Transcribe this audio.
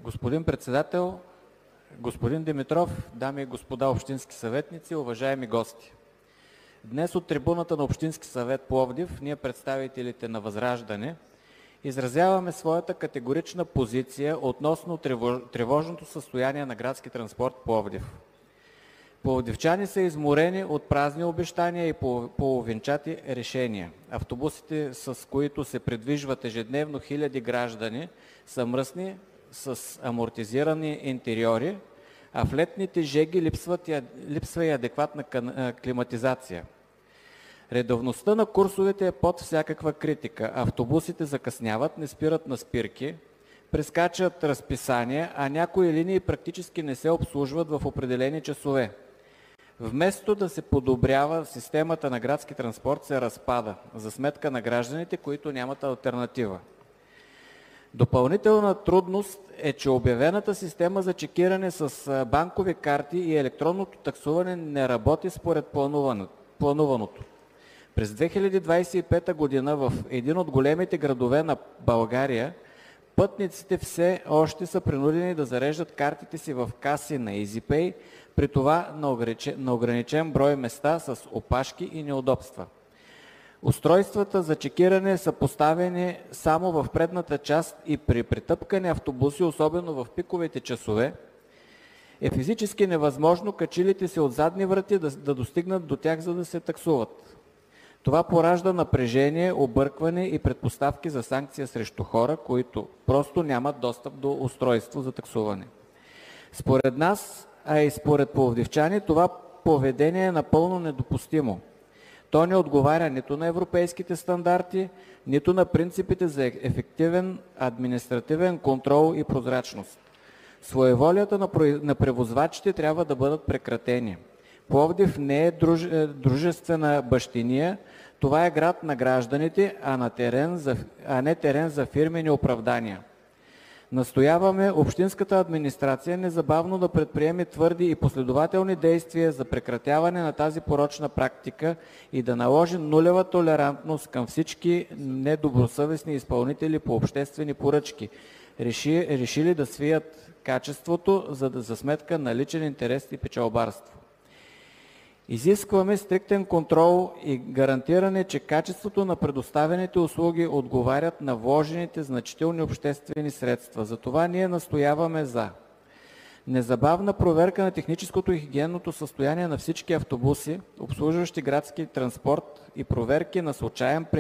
Господин председател, господин Димитров, дами и господа общински съветници, уважаеми гости! Днес от трибуната на Общински съвет Пловдив, ние представителите на ВЪЗРАЖДАНЕ, изразяваме своята категорична позиция относно тревожното състояние на градски транспорт в Пловдив. Пловдивчани са изморени от празни обещания и половинчати решения. Автобусите, с които се придвижват ежедневно хиляди граждани, са мръсни, с амортизирани интериори, а в летните жеги липсва и адекватна климатизация. Редовността на курсовете е под всякаква критика. Автобусите закъсняват, не спират на спирки, прескачат разписания, а някои линии практически не се обслужват в определени часове. Вместо да се подобрява системата на градски транспорт, се разпада за сметка на гражданите, които нямат алтернатива. Допълнителна трудност е, че обявената система за чекиране с банкови карти и електронното таксуване не работи според плануваното. През 2025 година в един от големите градове на България пътниците все още са принудени да зареждат картите си в каси на EasyPay, при това на ограничен брой места с опашки и неудобства. Устройствата за чекиране са поставени само в предната част и при претъпкани автобуси, особено в пиковите часове, е физически невъзможно качилите се от задни врати да достигнат до тях, за да се таксуват. Това поражда напрежение, объркване и предпоставки за санкция срещу хора, които просто нямат достъп до устройство за таксуване. Според нас, а и според пловдивчани, това поведение е напълно недопустимо. То не отговаря нито на европейските стандарти, нито на принципите за ефективен административен контрол и прозрачност. Своеволията на превозвачите трябва да бъдат прекратени. Пловдив не е дружествена бащиния, това е град на гражданите, а не терен за фирмени оправдания. Настояваме общинската администрация незабавно да предприеме твърди и последователни действия за прекратяване на тази порочна практика и да наложи нулева толерантност към всички недобросъвестни изпълнители по обществени поръчки, решили да свият качеството за сметка на личен интерес и печалбарство. Изискваме стриктен контрол и гарантиране, че качеството на предоставените услуги отговарят на вложените значителни обществени средства. Затова ние настояваме за незабавна проверка на техническото и хигиенното състояние на всички автобуси, обслужващи градски транспорт, и проверки на случаен принцип